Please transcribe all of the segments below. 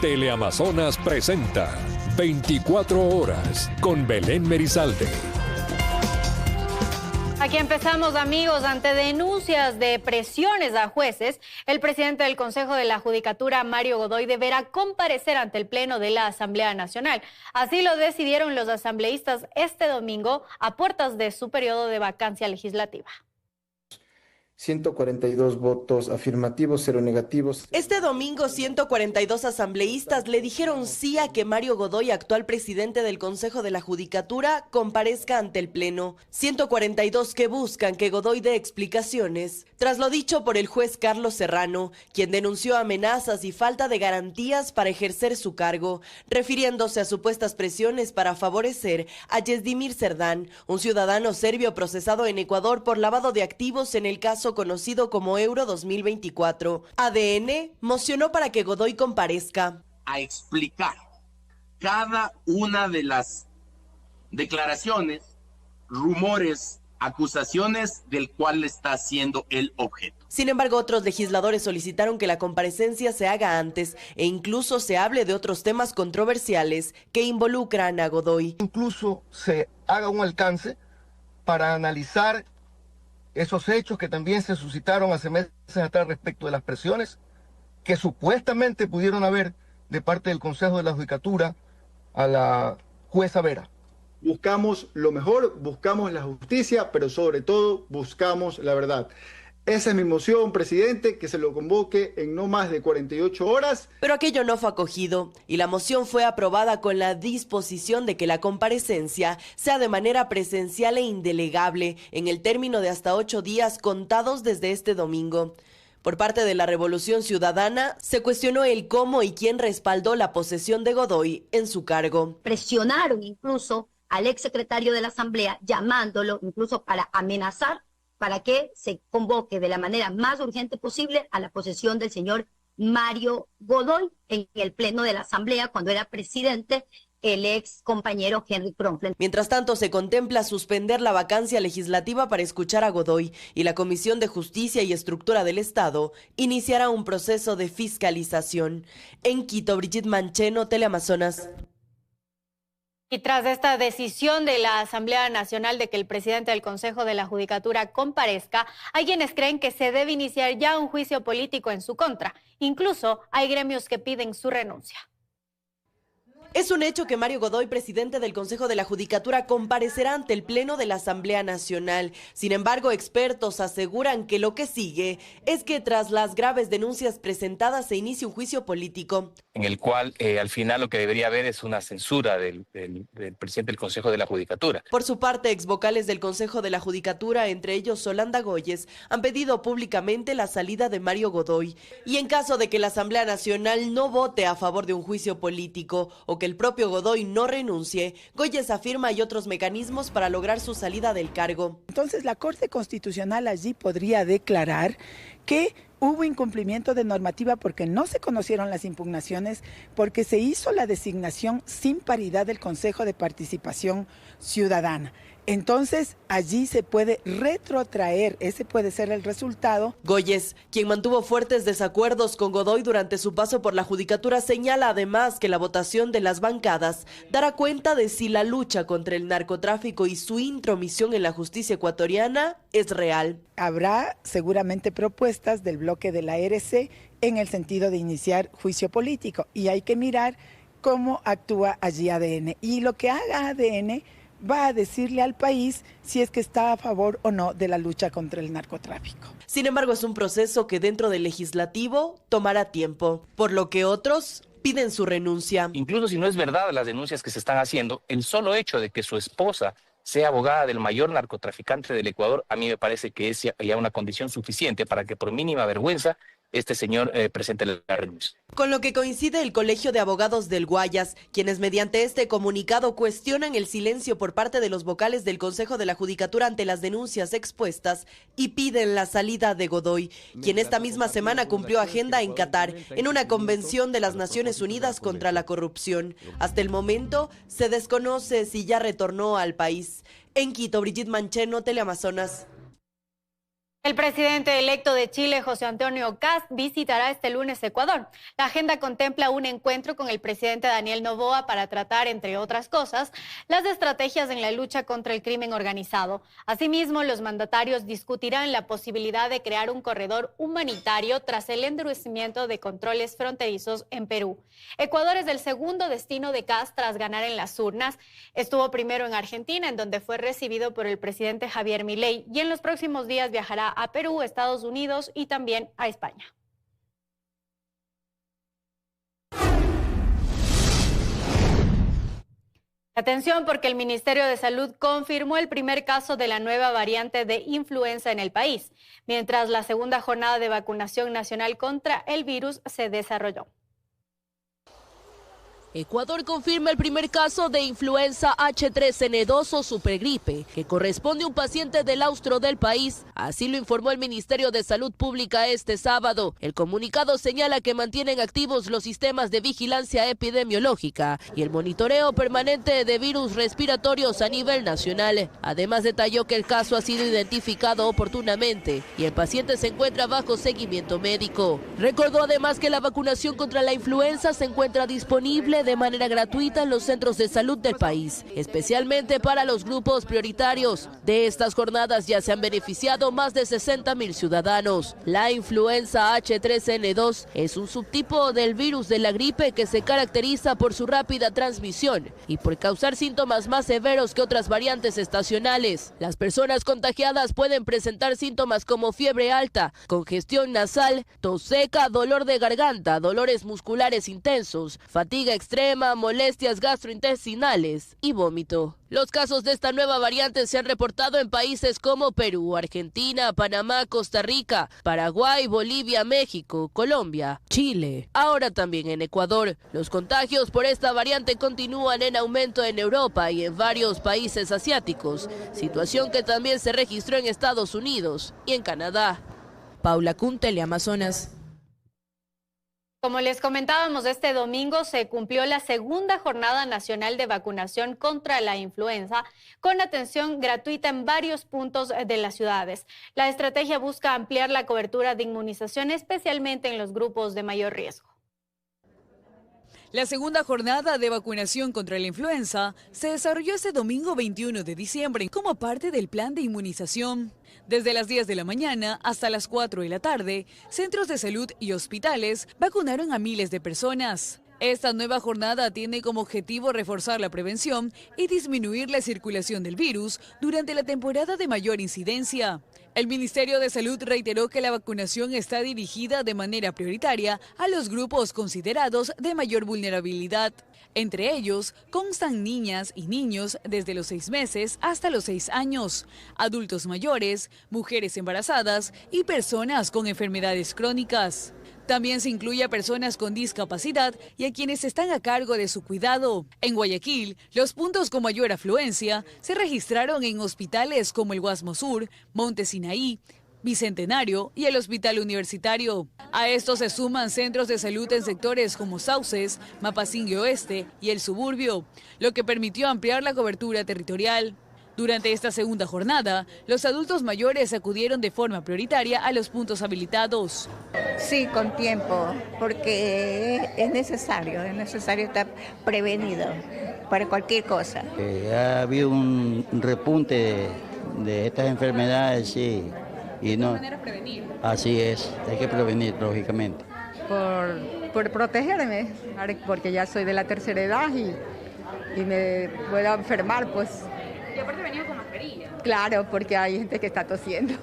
Teleamazonas presenta 24 horas con Belén Merizalde. Aquí empezamos, amigos. Ante denuncias de presiones a jueces, el presidente del Consejo de la Judicatura, Mario Godoy, deberá comparecer ante el Pleno de la Asamblea Nacional. Así lo decidieron los asambleístas este domingo, a puertas de su periodo de vacancia legislativa. 142 votos afirmativos, 0 negativos. Este domingo, 142 asambleístas le dijeron sí a que Mario Godoy, actual presidente del Consejo de la Judicatura, comparezca ante el Pleno. 142 que buscan que Godoy dé explicaciones, tras lo dicho por el juez Carlos Serrano, quien denunció amenazas y falta de garantías para ejercer su cargo, refiriéndose a supuestas presiones para favorecer a Yezdimir Serdán, un ciudadano serbio procesado en Ecuador por lavado de activos en el caso conocido como Euro 2024. ADN mocionó para que Godoy comparezca a explicar cada una de las declaraciones, rumores, acusaciones del cual está siendo el objeto. Sin embargo, otros legisladores solicitaron que la comparecencia se haga antes e incluso se hable de otros temas controversiales que involucran a Godoy. Incluso se haga un alcance para analizar esos hechos que también se suscitaron hace meses atrás respecto de las presiones que supuestamente pudieron haber de parte del Consejo de la Judicatura a la jueza Vera. Buscamos lo mejor, buscamos la justicia, pero sobre todo buscamos la verdad. Esa es mi moción, presidente, que se lo convoque en no más de 48 horas. Pero aquello no fue acogido y la moción fue aprobada con la disposición de que la comparecencia sea de manera presencial e indelegable en el término de hasta 8 días contados desde este domingo. Por parte de la Revolución Ciudadana, se cuestionó el cómo y quién respaldó la posesión de Godoy en su cargo. Presionaron incluso al exsecretario de la Asamblea, llamándolo incluso para amenazar para que se convoque de la manera más urgente posible a la posesión del señor Mario Godoy en el Pleno de la Asamblea cuando era presidente el ex compañero Henry Kronfeld. Mientras tanto, se contempla suspender la vacancia legislativa para escuchar a Godoy y la Comisión de Justicia y Estructura del Estado iniciará un proceso de fiscalización. En Quito, Brigitte Mancheno, Teleamazonas. Y tras esta decisión de la Asamblea Nacional de que el presidente del Consejo de la Judicatura comparezca, hay quienes creen que se debe iniciar ya un juicio político en su contra. Incluso hay gremios que piden su renuncia. Es un hecho que Mario Godoy, presidente del Consejo de la Judicatura, comparecerá ante el Pleno de la Asamblea Nacional. Sin embargo, expertos aseguran que lo que sigue es que tras las graves denuncias presentadas se inicie un juicio político. En el cual al final lo que debería haber es una censura del presidente del Consejo de la Judicatura. Por su parte, exvocales del Consejo de la Judicatura, entre ellos Solanda Goyes, han pedido públicamente la salida de Mario Godoy. Y en caso de que la Asamblea Nacional no vote a favor de un juicio político o que el propio Godoy no renuncie, Goyes afirma hay otros mecanismos para lograr su salida del cargo. Entonces la Corte Constitucional allí podría declarar que hubo incumplimiento de normativa porque no se conocieron las impugnaciones, porque se hizo la designación sin paridad del Consejo de Participación Ciudadana. Entonces, allí se puede retrotraer, ese puede ser el resultado. Goyes, quien mantuvo fuertes desacuerdos con Godoy durante su paso por la Judicatura, señala además que la votación de las bancadas dará cuenta de si la lucha contra el narcotráfico y su intromisión en la justicia ecuatoriana es real. Habrá seguramente propuestas del bloque de la RC en el sentido de iniciar juicio político y hay que mirar cómo actúa allí ADN. Y lo que haga ADN va a decirle al país si es que está a favor o no de la lucha contra el narcotráfico. Sin embargo, es un proceso que dentro del legislativo tomará tiempo, por lo que otros piden su renuncia. Incluso si no es verdad las denuncias que se están haciendo, el solo hecho de que su esposa sea abogada del mayor narcotraficante del Ecuador, a mí me parece que es ya una condición suficiente para que por mínima vergüenza este señor presente la renuncia. Con lo que coincide el Colegio de Abogados del Guayas, quienes mediante este comunicado cuestionan el silencio por parte de los vocales del Consejo de la Judicatura ante las denuncias expuestas y piden la salida de Godoy, quien esta misma semana cumplió agenda en Qatar, en una convención de las Naciones Unidas contra la corrupción. Hasta el momento se desconoce si ya retornó al país. En Quito, Brigitte Mancheno, Teleamazonas. El presidente electo de Chile, José Antonio Kast, visitará este lunes Ecuador. La agenda contempla un encuentro con el presidente Daniel Noboa para tratar, entre otras cosas, las estrategias en la lucha contra el crimen organizado. Asimismo, los mandatarios discutirán la posibilidad de crear un corredor humanitario tras el endurecimiento de controles fronterizos en Perú. Ecuador es el segundo destino de Kast tras ganar en las urnas. Estuvo primero en Argentina, en donde fue recibido por el presidente Javier Milei, y en los próximos días viajará a Perú, Estados Unidos y también a España. Atención, porque el Ministerio de Salud confirmó el primer caso de la nueva variante de influenza en el país, mientras la segunda jornada de vacunación nacional contra el virus se desarrolló. Ecuador confirma el primer caso de influenza H3N2 o supergripe, que corresponde a un paciente del austro del país. Así lo informó el Ministerio de Salud Pública este sábado. El comunicado señala que mantienen activos los sistemas de vigilancia epidemiológica y el monitoreo permanente de virus respiratorios a nivel nacional. Además, detalló que el caso ha sido identificado oportunamente y el paciente se encuentra bajo seguimiento médico. Recordó además que la vacunación contra la influenza se encuentra disponible de manera gratuita en los centros de salud del país, especialmente para los grupos prioritarios. De estas jornadas ya se han beneficiado más de 60,000 ciudadanos. La influenza H3N2 es un subtipo del virus de la gripe que se caracteriza por su rápida transmisión y por causar síntomas más severos que otras variantes estacionales. Las personas contagiadas pueden presentar síntomas como fiebre alta, congestión nasal, tos seca, dolor de garganta, dolores musculares intensos, fatiga extrema, molestias gastrointestinales y vómito. Los casos de esta nueva variante se han reportado en países como Perú, Argentina, Panamá, Costa Rica, Paraguay, Bolivia, México, Colombia, Chile. Ahora también en Ecuador. Los contagios por esta variante continúan en aumento en Europa y en varios países asiáticos, situación que también se registró en Estados Unidos y en Canadá. Paula Kun, Teleamazonas. Como les comentábamos, este domingo se cumplió la segunda jornada nacional de vacunación contra la influenza con atención gratuita en varios puntos de las ciudades. La estrategia busca ampliar la cobertura de inmunización, especialmente en los grupos de mayor riesgo. La segunda jornada de vacunación contra la influenza se desarrolló este domingo 21 de diciembre como parte del plan de inmunización. Desde las 10 de la mañana hasta las 4 de la tarde, centros de salud y hospitales vacunaron a miles de personas. Esta nueva jornada tiene como objetivo reforzar la prevención y disminuir la circulación del virus durante la temporada de mayor incidencia. El Ministerio de Salud reiteró que la vacunación está dirigida de manera prioritaria a los grupos considerados de mayor vulnerabilidad. Entre ellos constan niñas y niños desde los 6 meses hasta los 6 años, adultos mayores, mujeres embarazadas y personas con enfermedades crónicas. También se incluye a personas con discapacidad y a quienes están a cargo de su cuidado. En Guayaquil, los puntos con mayor afluencia se registraron en hospitales como el Guasmo Sur, Monte Sinaí, Bicentenario y el Hospital Universitario. A estos se suman centros de salud en sectores como Sauces, Mapasingue Oeste y el Suburbio, lo que permitió ampliar la cobertura territorial. Durante esta segunda jornada, los adultos mayores acudieron de forma prioritaria a los puntos habilitados. Sí, con tiempo, porque es necesario estar prevenido para cualquier cosa. Ha habido un repunte de estas enfermedades, sí. Y no, manera de prevenir. Así es, hay que prevenir, lógicamente. Por protegerme, porque ya soy de la tercera edad y me puedo enfermar, pues. Y aparte venía con mascarilla. Claro, porque hay gente que está tosiendo.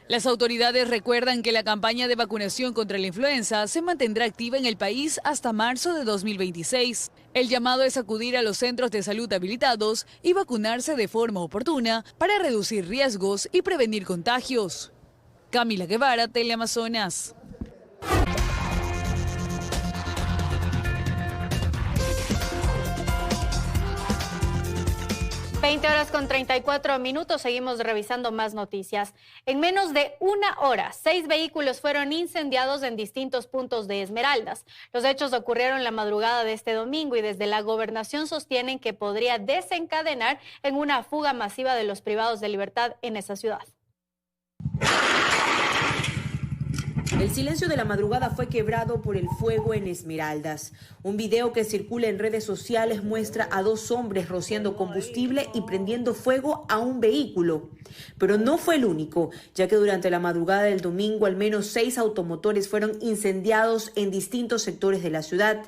Las autoridades recuerdan que la campaña de vacunación contra la influenza se mantendrá activa en el país hasta marzo de 2026. El llamado es acudir a los centros de salud habilitados y vacunarse de forma oportuna para reducir riesgos y prevenir contagios. Camila Guevara, Teleamazonas. 20:34. Seguimos revisando más noticias. En menos de una hora, 6 vehículos fueron incendiados en distintos puntos de Esmeraldas. Los hechos ocurrieron la madrugada de este domingo y desde la gobernación sostienen que podría desencadenar en una fuga masiva de los privados de libertad en esa ciudad. El silencio de la madrugada fue quebrado por el fuego en Esmeraldas. Un video que circula en redes sociales muestra a 2 hombres rociando combustible y prendiendo fuego a un vehículo. Pero no fue el único, ya que durante la madrugada del domingo al menos 6 automotores fueron incendiados en distintos sectores de la ciudad,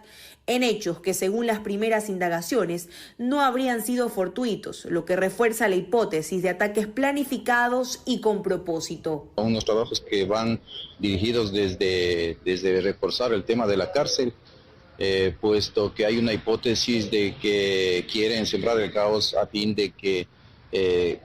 en hechos que según las primeras indagaciones no habrían sido fortuitos, lo que refuerza la hipótesis de ataques planificados y con propósito. Unos trabajos que van dirigidos desde reforzar el tema de la cárcel, puesto que hay una hipótesis de que quieren sembrar el caos a fin de que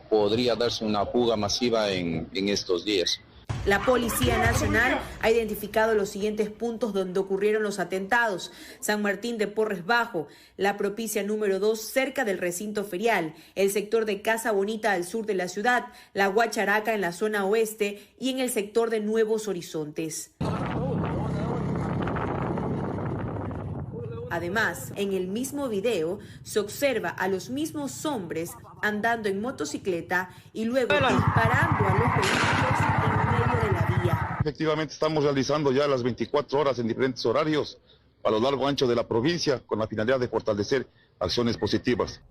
podría darse una fuga masiva en estos días. La Policía Nacional ha identificado los siguientes puntos donde ocurrieron los atentados: San Martín de Porres Bajo, la Propicia número 2 cerca del recinto ferial, el sector de Casa Bonita al sur de la ciudad, la Guacharaca en la zona oeste y en el sector de Nuevos Horizontes. Además, en el mismo video se observa a los mismos hombres andando en motocicleta y luego disparando a los vehículos en medio de la vía. Efectivamente, estamos realizando ya las 24 horas en diferentes horarios a lo largo y ancho de la provincia con la finalidad de fortalecer acciones positivas.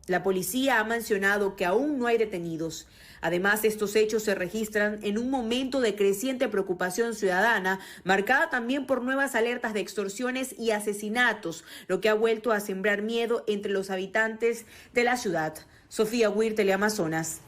La policía ha mencionado que aún no hay detenidos. Además, estos hechos se registran en un momento de creciente preocupación ciudadana, marcada también por nuevas alertas de extorsiones y asesinatos, lo que ha vuelto a sembrar miedo entre los habitantes de la ciudad. Sofía Huir, Teleamazonas.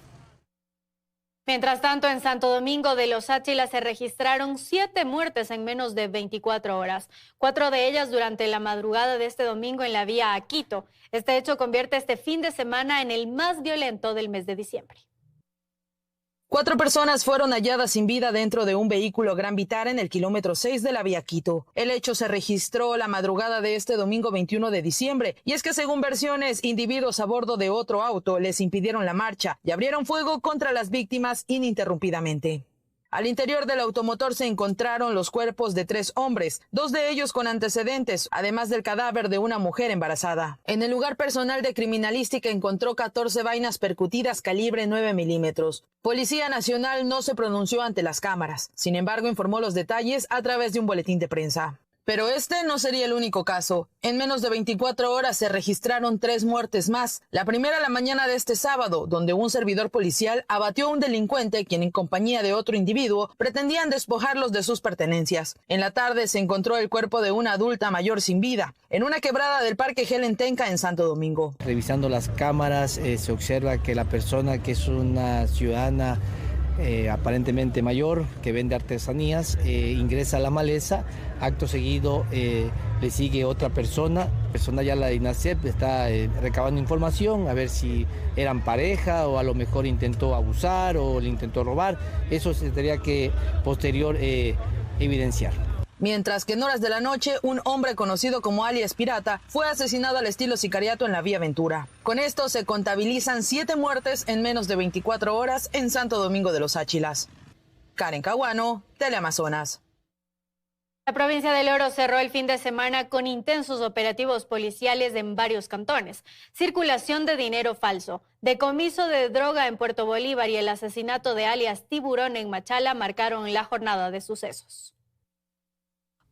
Mientras tanto, en Santo Domingo de los Áchilas se registraron 7 muertes en menos de 24 horas, 4 de ellas durante la madrugada de este domingo en la vía a Quito. Este hecho convierte este fin de semana en el más violento del mes de diciembre. 4 personas fueron halladas sin vida dentro de un vehículo Gran Vitara en el kilómetro 6 de la vía Quito. El hecho se registró la madrugada de este domingo 21 de diciembre, y es que según versiones, individuos a bordo de otro auto les impidieron la marcha y abrieron fuego contra las víctimas ininterrumpidamente. Al interior del automotor se encontraron los cuerpos de 3 hombres, 2 de ellos con antecedentes, además del cadáver de una mujer embarazada. En el lugar, personal de criminalística encontró 14 vainas percutidas calibre 9 milímetros. Policía Nacional no se pronunció ante las cámaras, sin embargo informó los detalles a través de un boletín de prensa. Pero este no sería el único caso. En menos de 24 horas se registraron 3 muertes más. La primera la mañana de este sábado, donde un servidor policial abatió a un delincuente quien en compañía de otro individuo pretendían despojarlos de sus pertenencias. En la tarde se encontró el cuerpo de una adulta mayor sin vida en una quebrada del Parque Helen Tenca en Santo Domingo. Revisando las cámaras se observa que la persona, que es una ciudadana aparentemente mayor, que vende artesanías, ingresa a la maleza. Acto seguido le sigue otra persona ya la INASEP está recabando información a ver si eran pareja o a lo mejor intentó abusar o le intentó robar. Eso se tendría que posterior evidenciar. Mientras que en horas de la noche, un hombre conocido como alias Pirata fue asesinado al estilo sicariato en la vía Ventura. Con esto se contabilizan 7 muertes en menos de 24 horas en Santo Domingo de los Áchilas. Karen Caguano, Teleamazonas. La provincia del Oro cerró el fin de semana con intensos operativos policiales en varios cantones. Circulación de dinero falso, decomiso de droga en Puerto Bolívar y el asesinato de alias Tiburón en Machala marcaron la jornada de sucesos.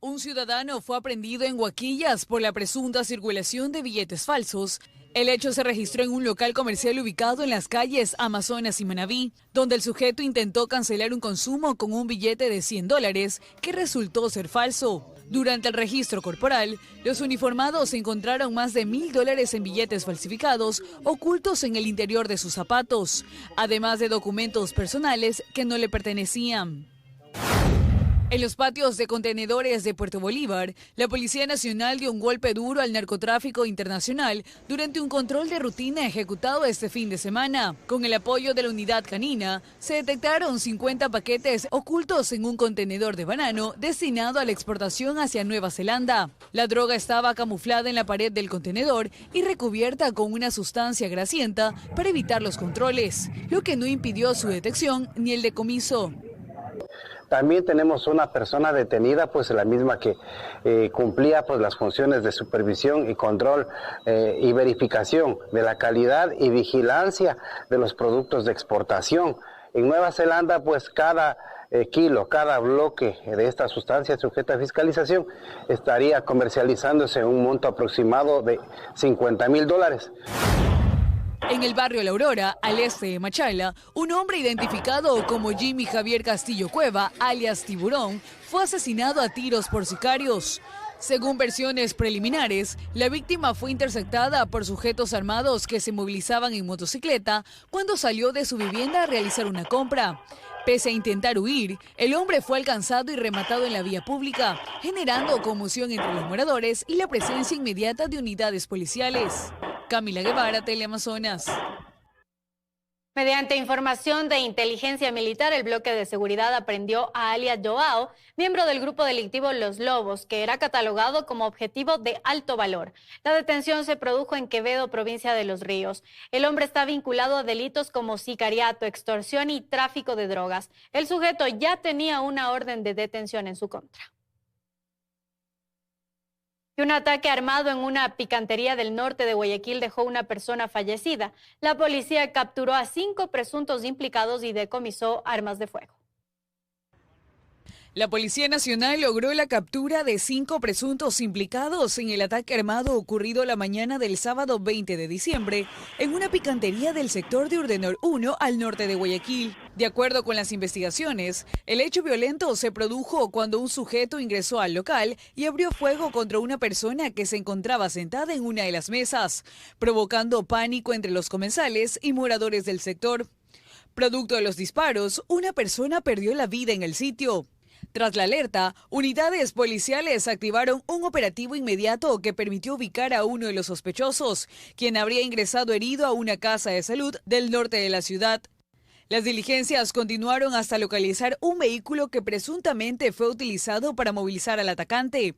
Un ciudadano fue aprehendido en Huaquillas por la presunta circulación de billetes falsos. El hecho se registró en un local comercial ubicado en las calles Amazonas y Manabí, donde el sujeto intentó cancelar un consumo con un billete de $100 que resultó ser falso. Durante el registro corporal, los uniformados encontraron más de $1,000 en billetes falsificados ocultos en el interior de sus zapatos, además de documentos personales que no le pertenecían. En los patios de contenedores de Puerto Bolívar, la Policía Nacional dio un golpe duro al narcotráfico internacional durante un control de rutina ejecutado este fin de semana. Con el apoyo de la unidad canina, se detectaron 50 paquetes ocultos en un contenedor de banano destinado a la exportación hacia Nueva Zelanda. La droga estaba camuflada en la pared del contenedor y recubierta con una sustancia grasienta para evitar los controles, lo que no impidió su detección ni el decomiso. También tenemos una persona detenida, pues la misma que cumplía pues las funciones de supervisión y control y verificación de la calidad y vigilancia de los productos de exportación. En Nueva Zelanda, pues cada kilo, cada bloque de esta sustancia sujeta a fiscalización estaría comercializándose en un monto aproximado de $50.000. En el barrio La Aurora, al este de Machala, un hombre identificado como Jimmy Javier Castillo Cueva, alias Tiburón, fue asesinado a tiros por sicarios. Según versiones preliminares, la víctima fue interceptada por sujetos armados que se movilizaban en motocicleta cuando salió de su vivienda a realizar una compra. Pese a intentar huir, el hombre fue alcanzado y rematado en la vía pública, generando conmoción entre los moradores y la presencia inmediata de unidades policiales. Camila Guevara, Teleamazonas. Mediante información de inteligencia militar, el bloque de seguridad aprendió a alias Joao, miembro del grupo delictivo Los Lobos, que era catalogado como objetivo de alto valor. La detención se produjo en Quevedo, provincia de Los Ríos. El hombre está vinculado a delitos como sicariato, extorsión y tráfico de drogas. El sujeto ya tenía una orden de detención en su contra. Y un ataque armado en una picantería del norte de Guayaquil dejó una persona fallecida. La policía capturó a 5 presuntos implicados y decomisó armas de fuego. La Policía Nacional logró la captura de 5 presuntos implicados en el ataque armado ocurrido la mañana del sábado 20 de diciembre en una picantería del sector de Urdenor 1 al norte de Guayaquil. De acuerdo con las investigaciones, el hecho violento se produjo cuando un sujeto ingresó al local y abrió fuego contra una persona que se encontraba sentada en una de las mesas, provocando pánico entre los comensales y moradores del sector. Producto de los disparos, una persona perdió la vida en el sitio. Tras la alerta, unidades policiales activaron un operativo inmediato que permitió ubicar a uno de los sospechosos, quien habría ingresado herido a una casa de salud del norte de la ciudad. Las diligencias continuaron hasta localizar un vehículo que presuntamente fue utilizado para movilizar al atacante.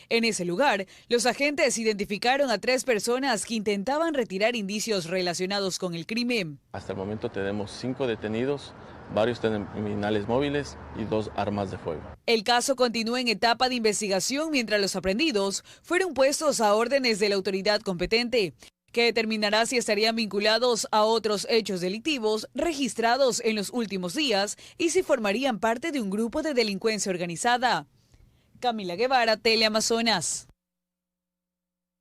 En ese lugar, los agentes identificaron a 3 personas que intentaban retirar indicios relacionados con el crimen. Hasta el momento tenemos 5 detenidos, varios terminales móviles y 2 armas de fuego. El caso continúa en etapa de investigación mientras los aprehendidos fueron puestos a órdenes de la autoridad competente, que determinará si estarían vinculados a otros hechos delictivos registrados en los últimos días y si formarían parte de un grupo de delincuencia organizada. Camila Guevara, Teleamazonas.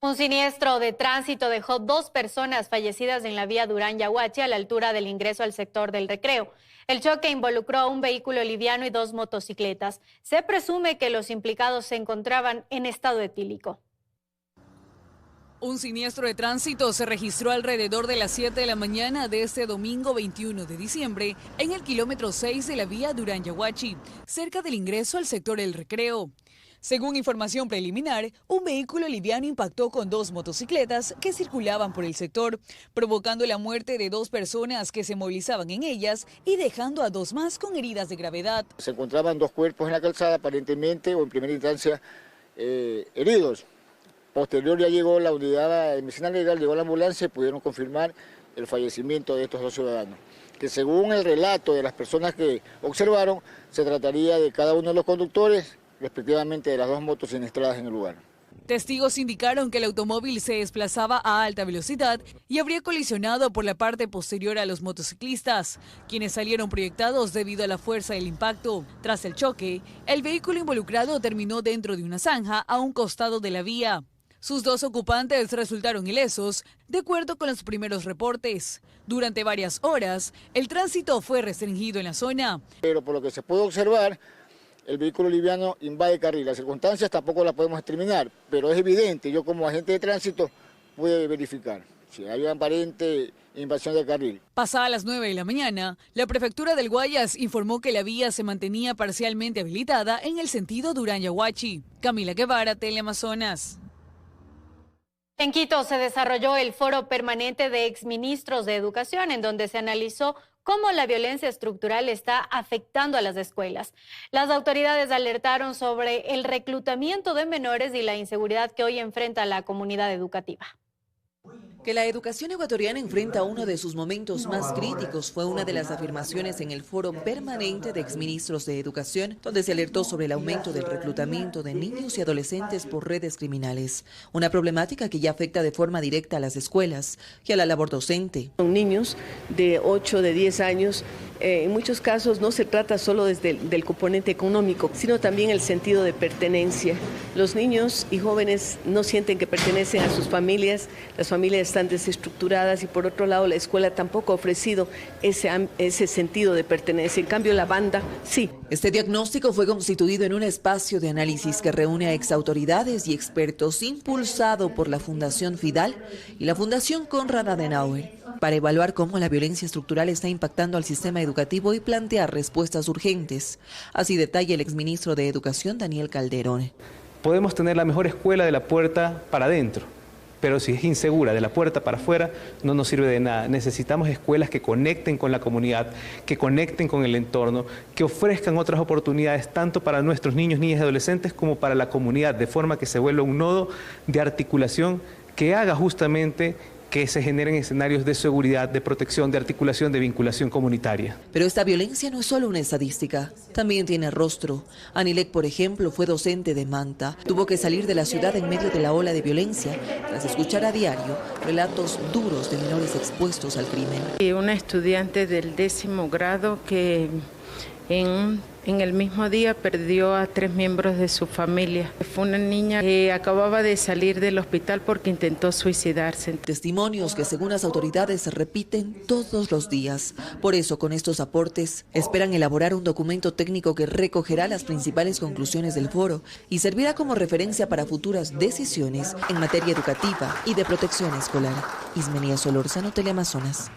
Un siniestro de tránsito dejó 2 personas fallecidas en la vía Durán-Yaguachi a la altura del ingreso al sector del Recreo. El choque involucró a un vehículo liviano y 2 motocicletas. Se presume que los implicados se encontraban en estado etílico. Un siniestro de tránsito se registró alrededor de las 7 de la mañana de este domingo 21 de diciembre en el kilómetro 6 de la vía Durán-Yaguachi, cerca del ingreso al sector El Recreo. Según información preliminar, un vehículo liviano impactó con 2 motocicletas que circulaban por el sector, provocando la muerte de 2 personas que se movilizaban en ellas y dejando a 2 más con heridas de gravedad. Se encontraban 2 cuerpos en la calzada, aparentemente o en primera instancia heridos. Posterior ya llegó la unidad de medicina legal, llegó la ambulancia y pudieron confirmar el fallecimiento de estos 2 ciudadanos, que según el relato de las personas que observaron, se trataría de cada uno de los conductores, respectivamente de las 2 motos siniestradas en el lugar. Testigos indicaron que el automóvil se desplazaba a alta velocidad y habría colisionado por la parte posterior a los motociclistas, quienes salieron proyectados debido a la fuerza del impacto. Tras el choque, el vehículo involucrado terminó dentro de una zanja a un costado de la vía. Sus 2 ocupantes resultaron ilesos, de acuerdo con los primeros reportes. Durante varias horas, el tránsito fue restringido en la zona. Pero por lo que se puede observar, el vehículo liviano invade carril. Las circunstancias tampoco las podemos determinar, pero es evidente, yo como agente de tránsito pude verificar si hay aparente invasión de carril. Pasada las 9 de la mañana, la prefectura del Guayas informó que la vía se mantenía parcialmente habilitada en el sentido Durán-Yaguachi. Camila Guevara, Teleamazonas. En Quito se desarrolló el foro permanente de exministros de Educación, en donde se analizó cómo la violencia estructural está afectando a las escuelas. Las autoridades alertaron sobre el reclutamiento de menores y la inseguridad que hoy enfrenta la comunidad educativa. Que la educación ecuatoriana enfrenta uno de sus momentos más críticos fue una de las afirmaciones en el foro permanente de exministros de Educación, donde se alertó sobre el aumento del reclutamiento de niños y adolescentes por redes criminales, una problemática que ya afecta de forma directa a las escuelas y a la labor docente. Son niños de 8, de 10 años, en muchos casos no se trata solo desde del componente económico, sino también el sentido de pertenencia. Los niños y jóvenes no sienten que pertenecen a sus familias, las familias están desestructuradas y por otro lado la escuela tampoco ha ofrecido ese sentido de pertenencia. En cambio la banda sí. Este diagnóstico fue constituido en un espacio de análisis que reúne a exautoridades y expertos impulsado por la Fundación Fidal y la Fundación Konrad Adenauer para evaluar cómo la violencia estructural está impactando al sistema educativo y plantear respuestas urgentes. Así detalla el exministro de Educación Daniel Calderón. Podemos tener la mejor escuela de la puerta para adentro, pero si es insegura de la puerta para afuera, no nos sirve de nada. Necesitamos escuelas que conecten con la comunidad, que conecten con el entorno, que ofrezcan otras oportunidades tanto para nuestros niños, niñas y adolescentes como para la comunidad, de forma que se vuelva un nodo de articulación que haga justamente que se generen escenarios de seguridad, de protección, de articulación, de vinculación comunitaria. Pero esta violencia no es solo una estadística, también tiene rostro. Anilek, por ejemplo, fue docente de Manta. Tuvo que salir de la ciudad en medio de la ola de violencia tras escuchar a diario relatos duros de menores expuestos al crimen. Una estudiante del 10º grado que en el mismo día perdió a 3 miembros de su familia. Fue una niña que acababa de salir del hospital porque intentó suicidarse. Testimonios que según las autoridades se repiten todos los días. Por eso, con estos aportes, esperan elaborar un documento técnico que recogerá las principales conclusiones del foro y servirá como referencia para futuras decisiones en materia educativa y de protección escolar. Ismenia Solórzano, Teleamazonas.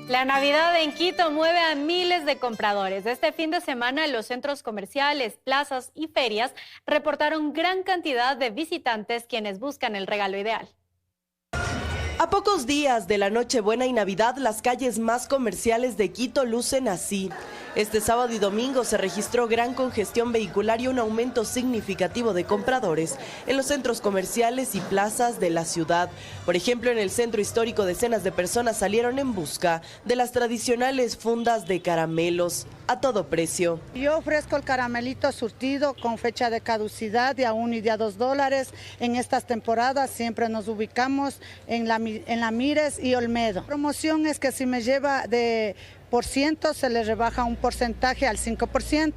La Navidad en Quito mueve a miles de compradores. Este fin de semana, los centros comerciales, plazas y ferias reportaron gran cantidad de visitantes quienes buscan el regalo ideal. A pocos días de la Nochebuena y Navidad, las calles más comerciales de Quito lucen así. Este sábado y domingo se registró gran congestión vehicular y un aumento significativo de compradores en los centros comerciales y plazas de la ciudad. Por ejemplo, en el centro histórico decenas de personas salieron en busca de las tradicionales fundas de caramelos a todo precio. Yo ofrezco el caramelito surtido con fecha de caducidad de a $1 y de a $2. En estas temporadas siempre nos ubicamos en la Mires y Olmedo. La promoción es que si me lleva de por ciento se le rebaja un porcentaje al 5%.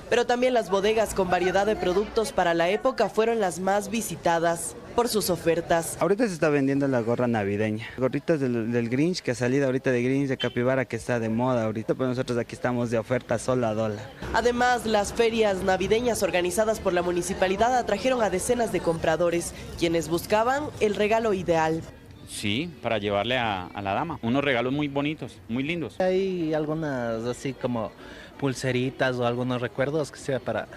Pero también las bodegas con variedad de productos para la época fueron las más visitadas por sus ofertas. Ahorita se está vendiendo la gorra navideña, gorritas del Grinch, que ha salido ahorita de Grinch, de Capibara, que está de moda ahorita, pero nosotros aquí estamos de oferta solo a dólar. Además, las ferias navideñas organizadas por la municipalidad atrajeron a decenas de compradores, quienes buscaban el regalo ideal. Sí, para llevarle a la dama. Unos regalos muy bonitos, muy lindos. Hay algunas así como pulseritas o algunos recuerdos que sea para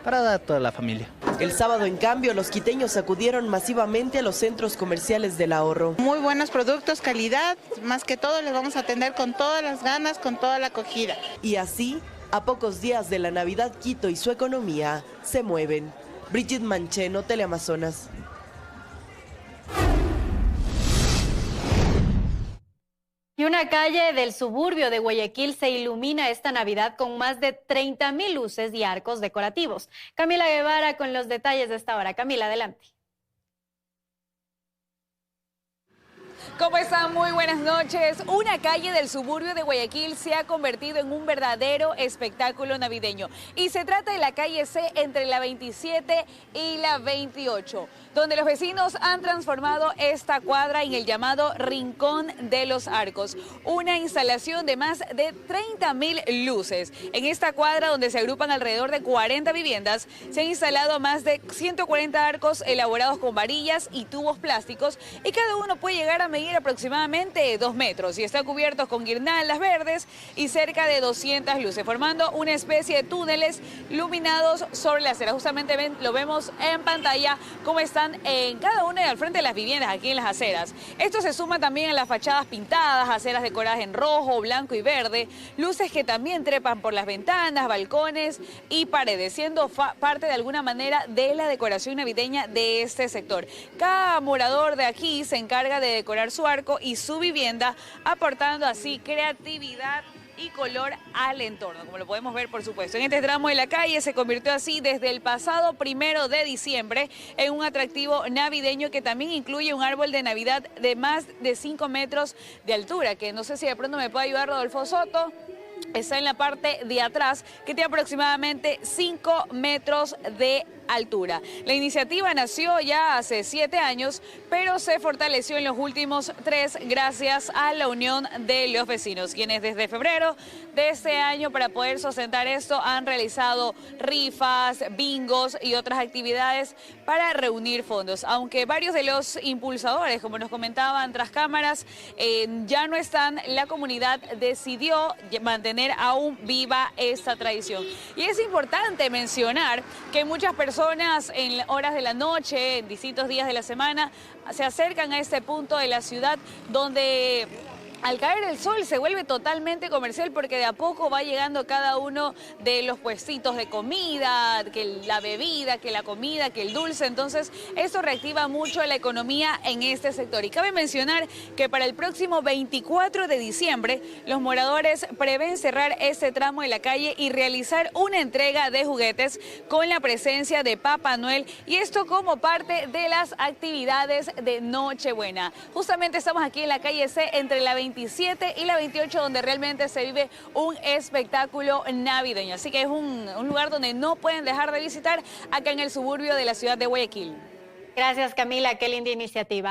dar a toda la familia. El sábado, en cambio, los quiteños acudieron masivamente a los centros comerciales del ahorro. Muy buenos productos, calidad, más que todo les vamos a atender con todas las ganas, con toda la acogida. Y así, a pocos días de la Navidad, Quito y su economía se mueven. Brigitte Mancheno, Teleamazonas. Y una calle del suburbio de Guayaquil se ilumina esta Navidad con más de 30,000 luces y arcos decorativos. Camila Guevara con los detalles de esta hora. Camila, adelante. ¿Cómo están? Muy buenas noches. Una calle del suburbio de Guayaquil se ha convertido en un verdadero espectáculo navideño. Y se trata de la calle C entre la 27 y la 28, donde los vecinos han transformado esta cuadra en el llamado Rincón de los Arcos, una instalación de más de 30,000 luces. En esta cuadra, donde se agrupan alrededor de 40 viviendas, se han instalado más de 140 arcos elaborados con varillas y tubos plásticos, y cada uno puede llegar a medir medir aproximadamente 2 metros y está cubierto con guirnaldas verdes y cerca de 200 luces, formando una especie de túneles iluminados sobre la acera. Justamente lo vemos en pantalla cómo están en cada una al frente de las viviendas, aquí en las aceras. Esto se suma también a las fachadas pintadas, aceras decoradas en rojo, blanco y verde, luces que también trepan por las ventanas, balcones y paredes, siendo parte de alguna manera de la decoración navideña de este sector. Cada morador de aquí se encarga de decorar su arco y su vivienda, aportando así creatividad y color al entorno, como lo podemos ver, por supuesto. En este tramo de la calle se convirtió así desde el pasado 1 de diciembre en un atractivo navideño que también incluye un árbol de Navidad de más de 5 metros de altura, que no sé si de pronto me puede ayudar Rodolfo Soto. Está en la parte de atrás, que tiene aproximadamente 5 metros de altura. La iniciativa nació ya hace 7 años, pero se fortaleció en los últimos 3 gracias a la unión de los vecinos, quienes desde febrero de este año, para poder sustentar esto, han realizado rifas, bingos y otras actividades para reunir fondos. Aunque varios de los impulsadores, como nos comentaban tras cámaras, ya no están, la comunidad decidió mantener aún viva esta tradición. Y es importante mencionar que muchas personas en horas de la noche, en distintos días de la semana, se acercan a este punto de la ciudad donde al caer el sol se vuelve totalmente comercial, porque de a poco va llegando cada uno de los puestitos de comida, que la bebida, que la comida, que el dulce. Entonces, esto reactiva mucho la economía en este sector. Y cabe mencionar que para el próximo 24 de diciembre, los moradores prevén cerrar este tramo de la calle y realizar una entrega de juguetes con la presencia de Papá Noel, y esto como parte de las actividades de Nochebuena. Justamente estamos aquí en la calle C, entre la 27 y la 28, donde realmente se vive un espectáculo navideño. Así que es un lugar donde no pueden dejar de visitar acá en el suburbio de la ciudad de Guayaquil. Gracias, Camila, qué linda iniciativa.